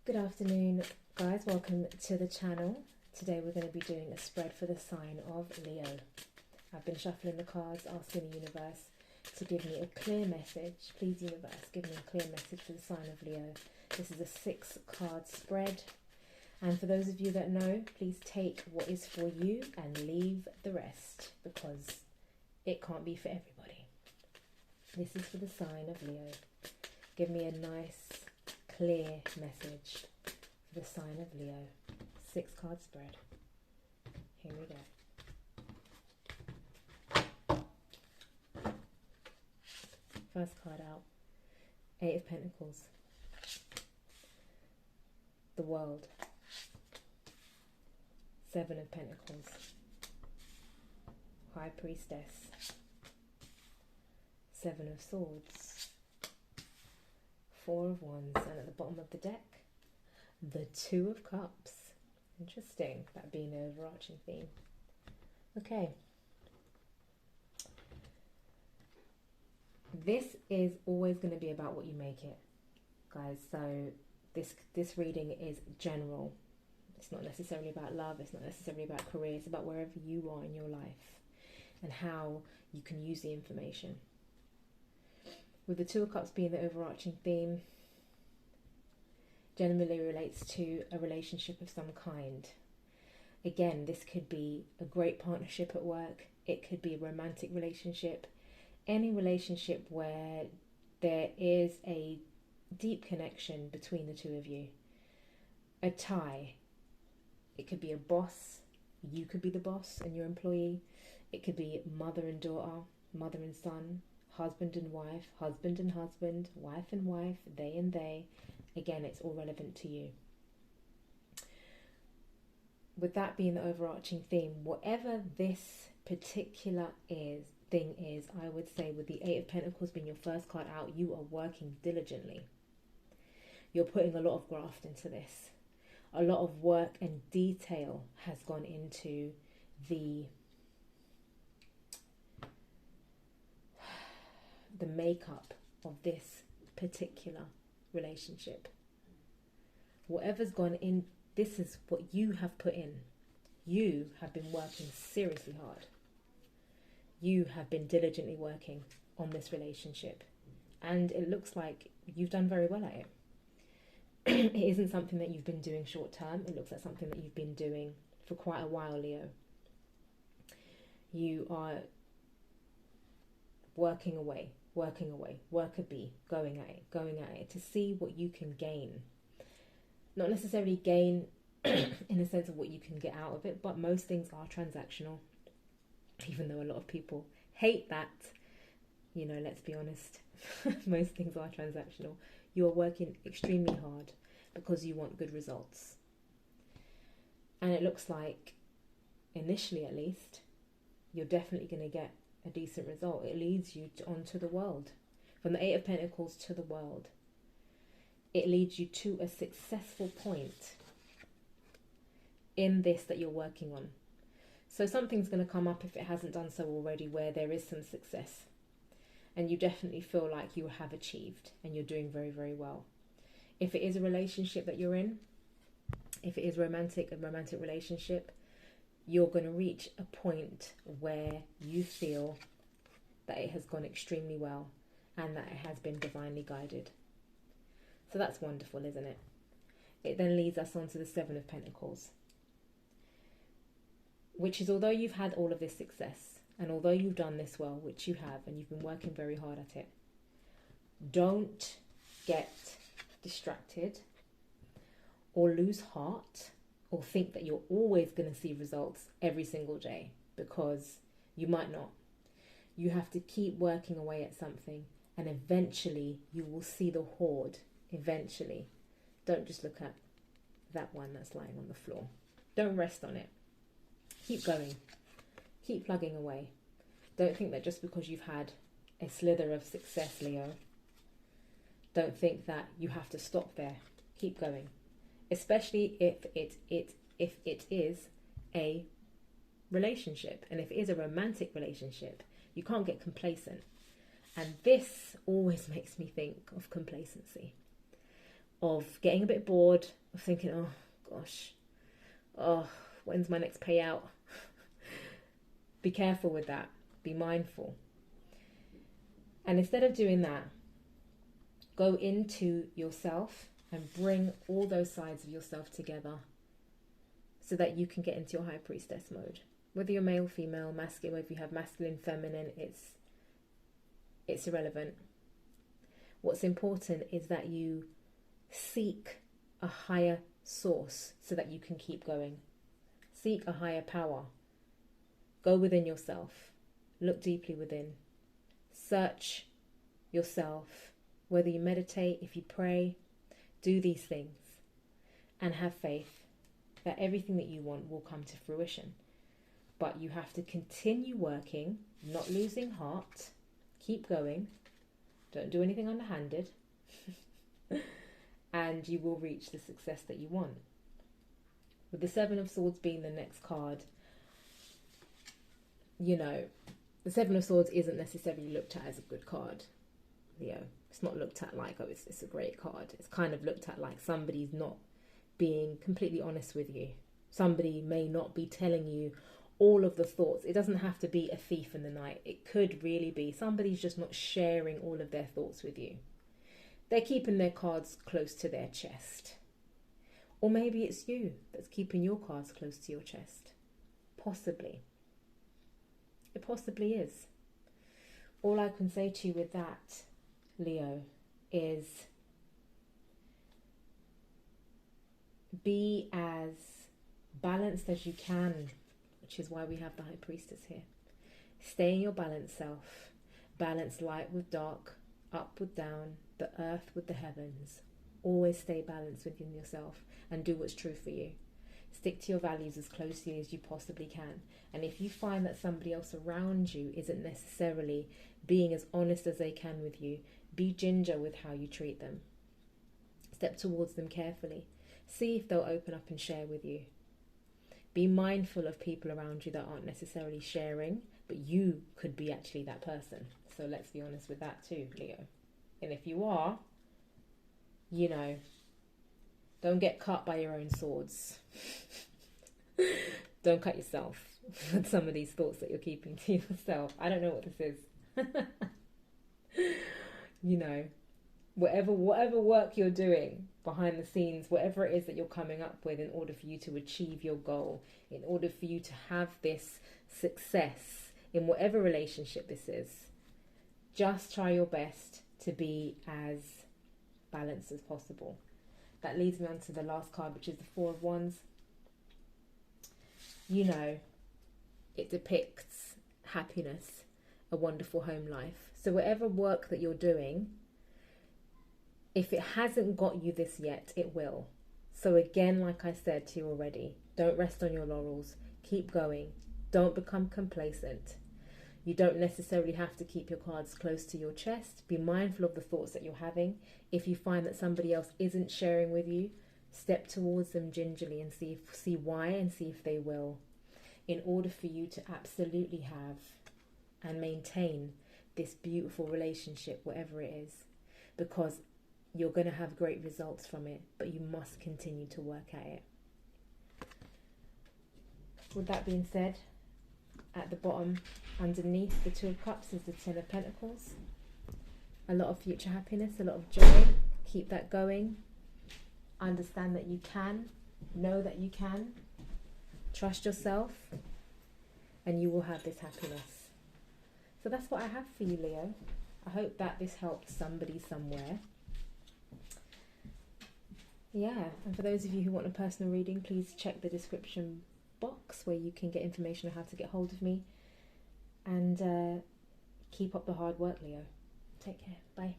Good afternoon, guys. Welcome to the channel. Today we're going to be doing a spread for the sign of Leo. I've been shuffling the cards, asking the universe to give me a clear message. Please, universe, give me a clear message for the sign of Leo. This is a 6-card spread. And for those of you that know, please take what is for you and leave the rest, because it can't be for everybody. This is for the sign of Leo. Give me a nice, clear message for the sign of Leo. 6-card spread. Here we go. First card out. 8 of Pentacles. The World. 7 of Pentacles. High Priestess. 7 of Swords. 4 of Wands. And at the bottom of the deck, the 2 of Cups. Interesting, that being the overarching theme. Okay. This is always going to be about what you make it, guys. So this reading is general. It's not necessarily about love. It's not necessarily about career. It's about wherever you are in your life and how you can use the information. With the 2 of Cups being the overarching theme, generally relates to a relationship of some kind. Again, this could be a great partnership at work. It could be a romantic relationship. Any relationship where there is a deep connection between the two of you. A tie. It could be a boss. You could be the boss and your employee. It could be mother and daughter, mother and son, husband and wife, husband and husband, wife and wife, they and they. Again, it's all relevant to you. With that being the overarching theme, whatever this particular thing is, I would say with the 8 of Pentacles being your first card out, you are working diligently. You're putting a lot of graft into this. A lot of work and detail has gone into the makeup of this particular relationship. Whatever's gone in, this is what you have put in. You have been working seriously hard. You have been diligently working on this relationship, and it looks like you've done very well at it. It isn't something that you've been doing short term. It looks like something that you've been doing for quite a while, Leo. You are working away, worker bee, going at it to see what you can gain. Not necessarily gain in the sense of what you can get out of it, but most things are transactional, even though a lot of people hate that. You know, let's be honest, most things are transactional. You're working extremely hard because you want good results. And it looks like, initially at least, you're definitely going to get a decent result. It leads you onto the world. From the 8 of Pentacles to the world. It leads you to a successful point in this that you're working on. So something's going to come up, if it hasn't done so already, where there is some success. And you definitely feel like you have achieved and you're doing very, very well. If it is a relationship that you're in, if it is a romantic relationship, you're going to reach a point where you feel that it has gone extremely well and that it has been divinely guided. So that's wonderful, isn't it? It then leads us on to the 7 of Pentacles, which is, although you've had all of this success and although you've done this well, which you have, and you've been working very hard at it, don't get distracted or lose heart or think that you're always going to see results every single day, because you might not. You have to keep working away at something, and eventually you will see the hoard. Eventually. Don't just look at that one that's lying on the floor. Don't rest on it. Keep going. Keep plugging away. Don't think that just because you've had a slither of success, Leo, don't think that you have to stop there. Keep going. Especially if it is a relationship, and if it is a romantic relationship, you can't get complacent. And this always makes me think of complacency. of getting a bit bored, of thinking, oh gosh, oh, when's my next payout? Be careful with that. Be mindful. And instead of doing that, go into yourself and bring all those sides of yourself together so that you can get into your high priestess mode. Whether you're male, female, masculine, whether you have masculine, feminine, it's irrelevant. What's important is that you seek a higher source so that you can keep going. Seek a higher power. Go within yourself. Look deeply within. Search yourself. Whether you meditate, if you pray, do these things and have faith that everything that you want will come to fruition. But you have to continue working, not losing heart. Keep going. Don't do anything underhanded. And you will reach the success that you want. With the Seven of Swords being the next card, you know, the Seven of Swords isn't necessarily looked at as a good card, Leo. It's not looked at like, oh, it's a great card. It's kind of looked at like somebody's not being completely honest with you. Somebody may not be telling you all of the thoughts. It doesn't have to be a thief in the night. It could really be somebody's just not sharing all of their thoughts with you. They're keeping their cards close to their chest. Or maybe it's you that's keeping your cards close to your chest. Possibly. It possibly is. All I can say to you with that, Leo, is be as balanced as you can, which is why we have the High Priestess here. Stay in your balanced self. Balance light with dark, up with down, the earth with the heavens. Always stay balanced within yourself and do what's true for you. Stick to your values as closely as you possibly can. And if you find that somebody else around you isn't necessarily being as honest as they can with you, be ginger with how you treat them. Step towards them carefully. See if they'll open up and share with you. Be mindful of people around you that aren't necessarily sharing, but you could be actually that person. So let's be honest with that too, Leo. And if you are, you know, don't get cut by your own swords. Don't cut yourself with some of these thoughts that you're keeping to yourself. I don't know what this is. You know, whatever work you're doing behind the scenes, whatever it is that you're coming up with in order for you to achieve your goal, in order for you to have this success in whatever relationship this is, just try your best to be as balanced as possible. That leads me on to the last card, which is the Four of Wands. You know, it depicts happiness, a wonderful home life. So whatever work that you're doing, if it hasn't got you this yet, it will. So again, like I said to you already, don't rest on your laurels. Keep going. Don't become complacent. You don't necessarily have to keep your cards close to your chest. Be mindful of the thoughts that you're having. If you find that somebody else isn't sharing with you, step towards them gingerly and see why and see if they will. In order for you to absolutely have and maintain this beautiful relationship, whatever it is. Because you're going to have great results from it, but you must continue to work at it. With that being said, at the bottom, underneath the Two of Cups is the Ten of Pentacles. A lot of future happiness, a lot of joy. Keep that going. Understand that you can. Know that you can. Trust yourself. And you will have this happiness. So that's what I have for you, Leo. I hope that this helped somebody somewhere. Yeah, and for those of you who want a personal reading, please check the description box where you can get information on how to get hold of me. And keep up the hard work, Leo. Take care. Bye.